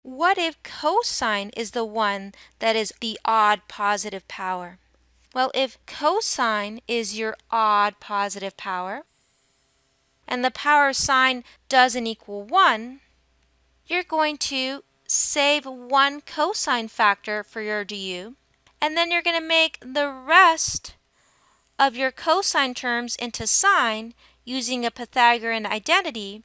what if cosine is the one that is the odd positive power? Well, if cosine is your odd positive power, and the power of sine doesn't equal 1, you're going to save one cosine factor for your du, and then you're going to make the rest of your cosine terms into sine using a Pythagorean identity,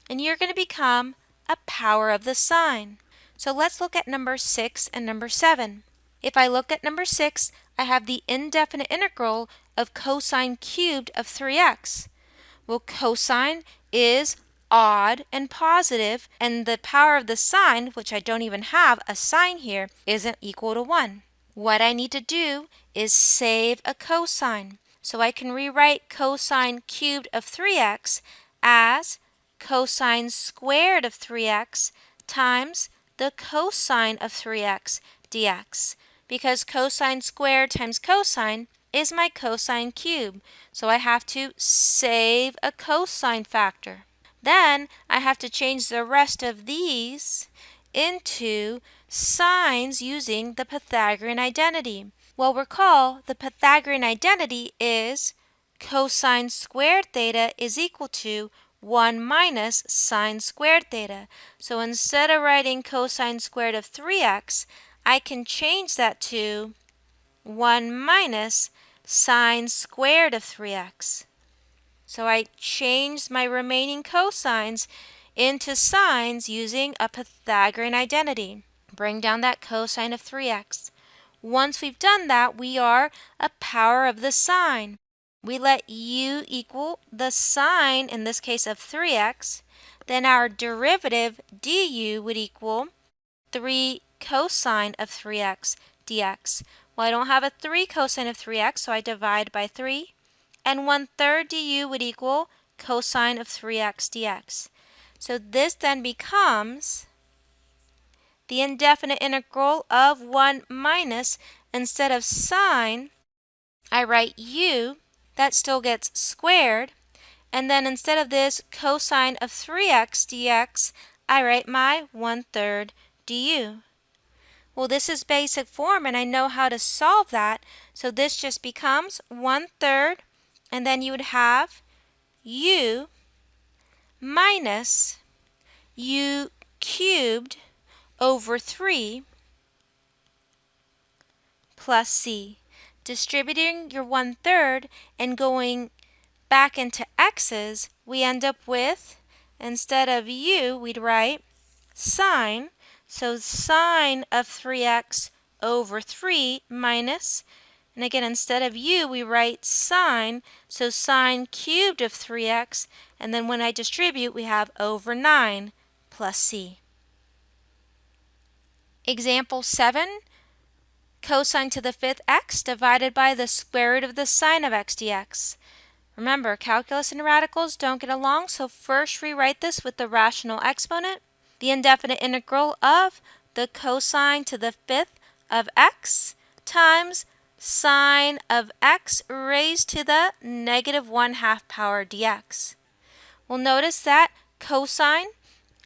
and you're going to become a power of the sine. So let's look at number 6 and number 7. If I look at number 6, I have the indefinite integral of cosine cubed of 3x. Well, cosine is odd and positive, and the power of the sine, which I don't even have a sign here, isn't equal to 1. What I need to do is save a cosine. So I can rewrite cosine cubed of 3x as cosine squared of 3x times the cosine of 3x dx, because cosine squared times cosine is my cosine cube. So I have to save a cosine factor. Then I have to change the rest of these into sines using the Pythagorean identity. Well, recall the Pythagorean identity is cosine squared theta is equal to 1 minus sine squared theta. So instead of writing cosine squared of 3x, I can change that to 1 minus sine squared of 3x. So I changed my remaining cosines into sines using a Pythagorean identity. Bring down that cosine of 3x. Once we've done that, we are a power of the sine. We let u equal the sine, in this case of 3x. Then our derivative du would equal 3 cosine of 3x dx. Well, I don't have a 3 cosine of 3x, so I divide by 3. And 1/3 du would equal cosine of 3x dx. So this then becomes the indefinite integral of 1 minus, instead of sine, I write u, that still gets squared, and then instead of this cosine of 3x dx, I write my 1/3 du. Well, this is basic form, and I know how to solve that, so this just becomes 1/3, and then you would have u minus u cubed over 3 plus c. Distributing your 1/3 and going back into x's, we end up with, instead of u, we'd write sine. So sine of 3x over 3 minus, and again, instead of u, we write sine. So sine cubed of 3x, and then when I distribute, we have over 9 plus c. Example 7, cosine to the 5th x divided by the square root of the sine of x dx. Remember, calculus and radicals don't get along, so first rewrite this with the rational exponent. The indefinite integral of the cosine to the 5th of x times sine of x raised to the -1/2 power dx. Well, notice that cosine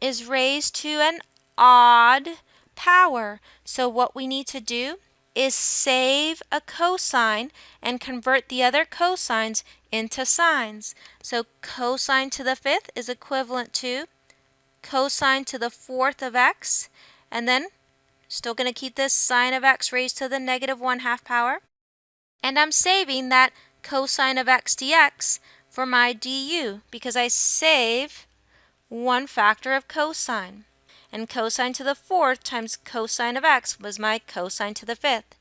is raised to an odd power. So what we need to do is save a cosine and convert the other cosines into sines. So cosine to the 5th is equivalent to cosine to the 4th of x, and then still going to keep this sine of x raised to the -1/2 power. And I'm saving that cosine of x dx for my du because I save one factor of cosine. And cosine to the 4th times cosine of x was my cosine to the 5th.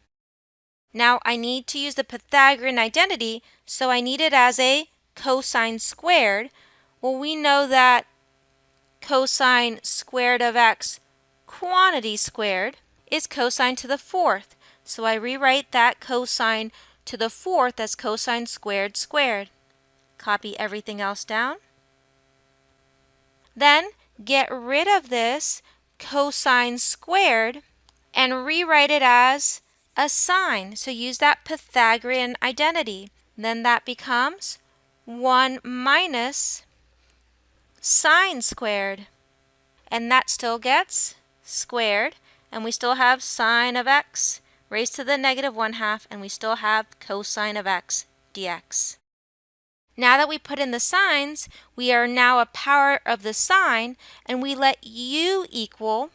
Now I need to use the Pythagorean identity, so I need it as a cosine squared. Well, we know that cosine squared of x quantity squared is cosine to the 4th. So I rewrite that cosine to the 4th as cosine squared squared. Copy everything else down. Then get rid of this cosine squared and rewrite it as a sine. So use that Pythagorean identity. Then that becomes 1 minus sine squared. And that still gets squared, and we still have sine of x raised to the negative 1/2, and we still have cosine of x dx. Now that we put in the signs, we are now a power of the sine, and we let u equal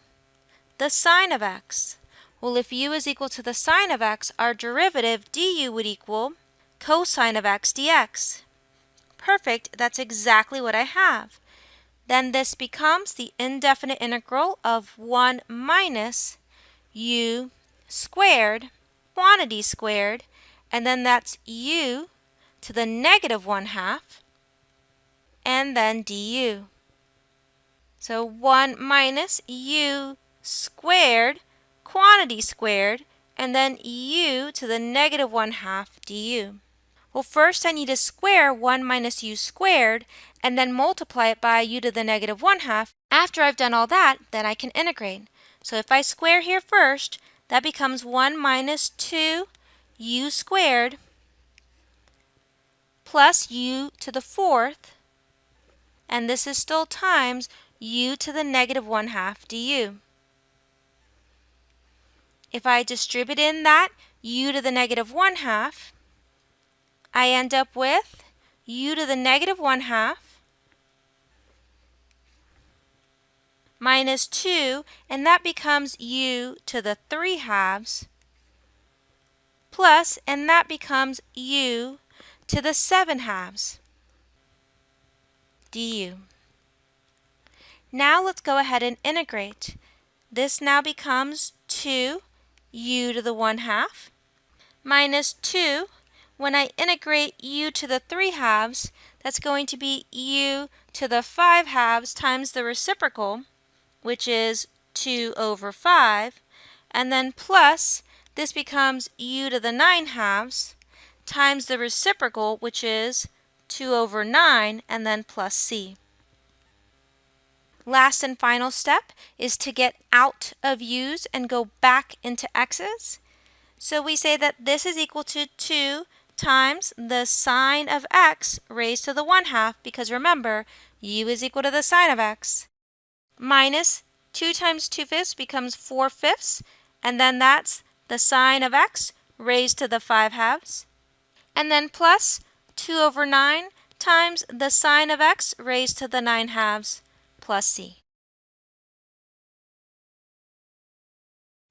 the sine of x. Well, if u is equal to the sine of x, our derivative du would equal cosine of x dx. Perfect, that's exactly what I have. Then this becomes the indefinite integral of 1 minus u squared, quantity squared, and then that's u to the negative 1/2, and then du. So 1 minus u squared, quantity squared, and then u to the negative 1/2 du. Well, first I need to square 1 minus u squared and then multiply it by u to the negative 1/2. After I've done all that, then I can integrate. So if I square here first, that becomes 1 minus 2u squared plus u to the 4th, and this is still times u to the negative 1/2 du. If I distribute in that u to the negative 1/2, I end up with u to the negative 1/2 minus 2, and that becomes u to the 3/2 plus, and that becomes u to the 7/2 du. Now let's go ahead and integrate. This now becomes 2u to the 1/2 minus 2. When I integrate u to the 3/2, that's going to be u to the 5/2 times the reciprocal, which is 2 over 5, and then plus, this becomes u to the 9/2 times the reciprocal, which is 2 over 9, and then plus c. Last and final step is to get out of u's and go back into x's. So we say that this is equal to 2 times the sine of x raised to the 1/2, because remember, u is equal to the sine of x, minus 2 times 2/5 becomes 4/5, and then that's the sine of x raised to the 5/2, and then plus 2 over 9 times the sine of x raised to the 9/2 plus c.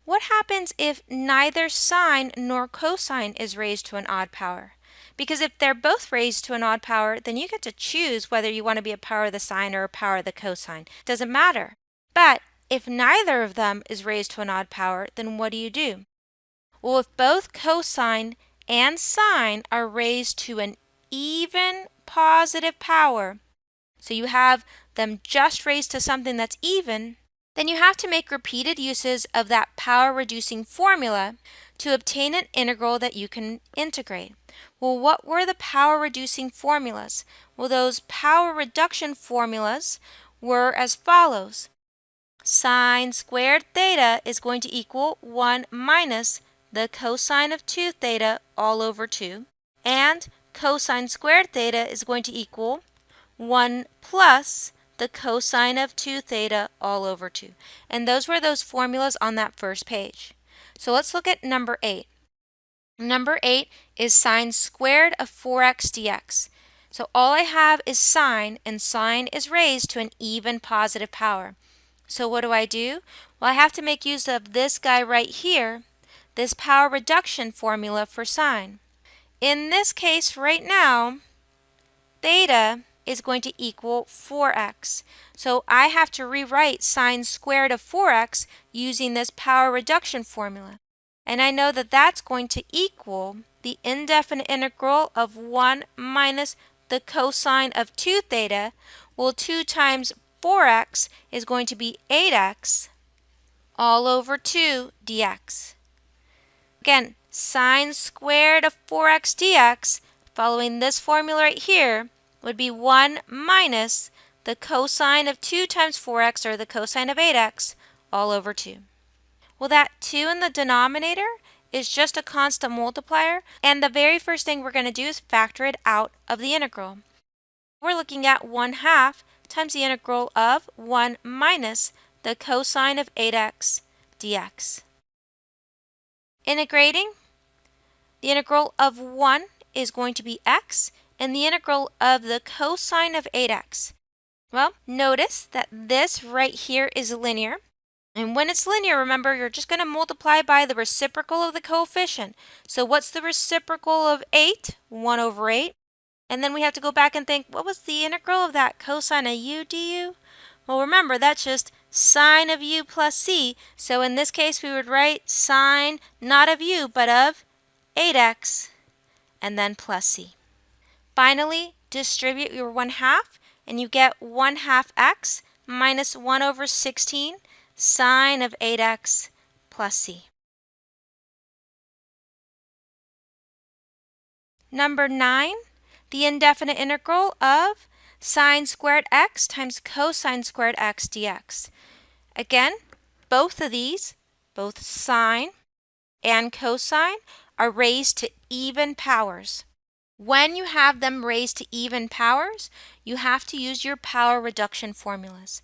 What happens if neither sine nor cosine is raised to an odd power? Because if they're both raised to an odd power, then you get to choose whether you want to be a power of the sine or a power of the cosine. It doesn't matter. But if neither of them is raised to an odd power, then what do? Well, if both cosine and sine are raised to an even positive power, so you have them just raised to something that's even, then you have to make repeated uses of that power-reducing formula to obtain an integral that you can integrate. Well, what were the power-reducing formulas? Well, those power reduction formulas were as follows. Sine squared theta is going to equal 1 minus the cosine of 2 theta all over 2, and cosine squared theta is going to equal 1 plus the cosine of 2 theta all over 2. And those were those formulas on that first page. So let's look at number 8. Number 8 is sine squared of 4x dx. So all I have is sine, and sine is raised to an even positive power. So what do? Well, I have to make use of this guy right here, this power reduction formula for sine. In this case right now, theta is going to equal 4x. So I have to rewrite sine squared of 4x using this power reduction formula. And I know that that's going to equal the indefinite integral of 1 minus the cosine of 2 theta. Well, 2 times 4x is going to be 8x all over 2 dx. Again, sine squared of 4x dx, following this formula right here, would be 1 minus the cosine of 2 times 4x, or the cosine of 8x, all over 2. Well, that 2 in the denominator is just a constant multiplier, and the very first thing we're going to do is factor it out of the integral. We're looking at 1/2 times the integral of 1 minus the cosine of 8x dx. Integrating, the integral of 1 is going to be x, and the integral of the cosine of 8x. Well, notice that this right here is linear. And when it's linear, remember, you're just going to multiply by the reciprocal of the coefficient. So what's the reciprocal of 8? 1 over 8. And then we have to go back and think, what was the integral of that cosine of u du? Well, remember, that's just sine of u plus c. So in this case, we would write sine not of u, but of 8x, and then plus c. Finally, distribute your 1/2, and you get 1/2 x minus 1 over 16 sine of 8x plus c. Number 9, the indefinite integral of sine squared x times cosine squared x dx. Again, both of these, both sine and cosine, are raised to even powers. When you have them raised to even powers, you have to use your power reduction formulas.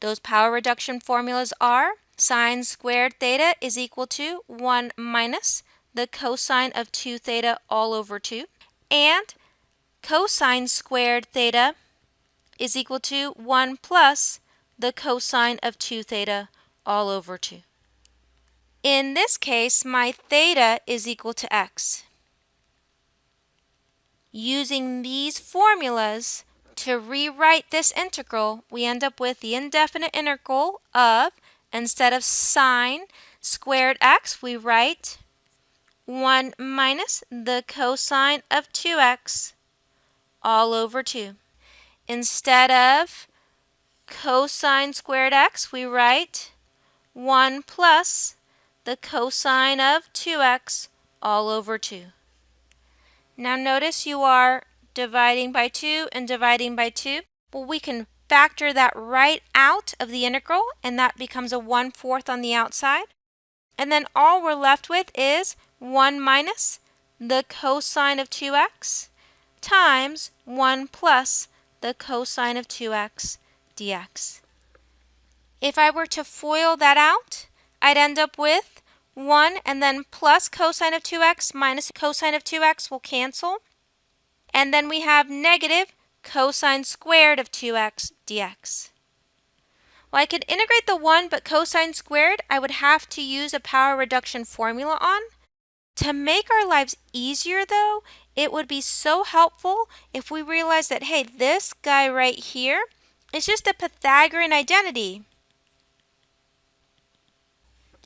Those power reduction formulas are sine squared theta is equal to 1 minus the cosine of 2 theta all over 2, and cosine squared theta is equal to 1 plus the cosine of 2 theta all over 2. In this case, my theta is equal to x. Using these formulas to rewrite this integral, we end up with the indefinite integral of, instead of sine squared x, we write 1 minus the cosine of 2x all over 2. Instead of cosine squared x, we write 1 plus the cosine of 2x all over 2. Now notice you are dividing by 2 and dividing by 2. Well, we can factor that right out of the integral, and that becomes a 1/4 on the outside. And then all we're left with is 1 minus the cosine of 2x times 1 plus the cosine of 2x dx. If I were to FOIL that out, I'd end up with 1 and then plus cosine of 2x minus cosine of 2x will cancel. And then we have negative cosine squared of 2x dx. Well, I could integrate the 1, but cosine squared I would have to use a power reduction formula on. To make our lives easier, though, it would be so helpful if we realized that, hey, this guy right here is just a Pythagorean identity.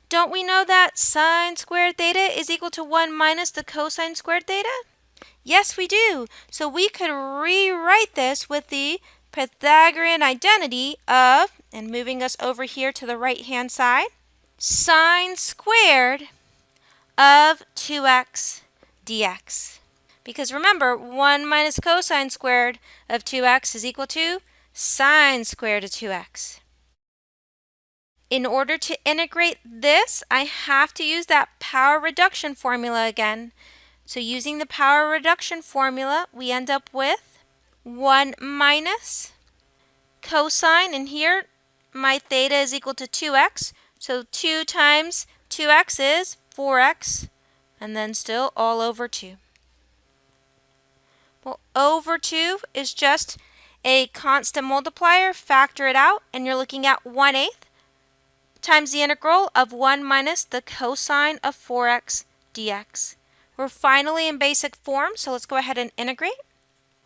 Don't we know that sine squared theta is equal to 1 minus the cosine squared theta? Yes, we do. So we could rewrite this with the Pythagorean identity of, and moving us over here to the right-hand side, sine squared of 2x dx. Because remember, 1 minus cosine squared of 2x is equal to sine squared of 2x. In order to integrate this, I have to use that power reduction formula again. So using the power reduction formula, we end up with 1 minus cosine, and here my theta is equal to 2x. So 2 times 2x is 4x, and then still all over 2. Well, over 2 is just a constant multiplier. Factor it out, and you're looking at 1/8 times the integral of 1 minus the cosine of 4x dx. We're finally in basic form, so let's go ahead and integrate.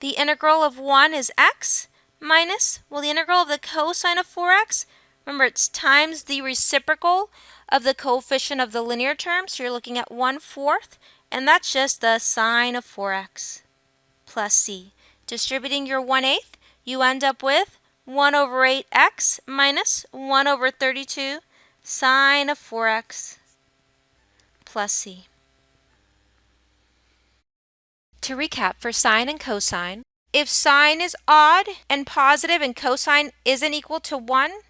The integral of 1 is x minus, well, the integral of the cosine of 4x, remember it's times the reciprocal of the coefficient of the linear term, so you're looking at 1/4, and that's just the sine of 4x plus c. Distributing your 1/8, you end up with 1 over 8x minus 1 over 32 sine of 4x plus c. To recap for sine and cosine, if sine is odd and positive and cosine isn't equal to 1,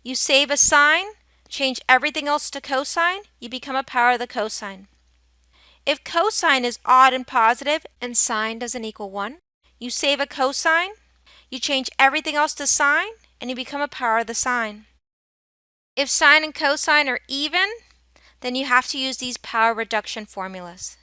you save a sine, change everything else to cosine, you become a power of the cosine. If cosine is odd and positive and sine doesn't equal 1, you save a cosine, you change everything else to sine, and you become a power of the sine. If sine and cosine are even, then you have to use these power reduction formulas.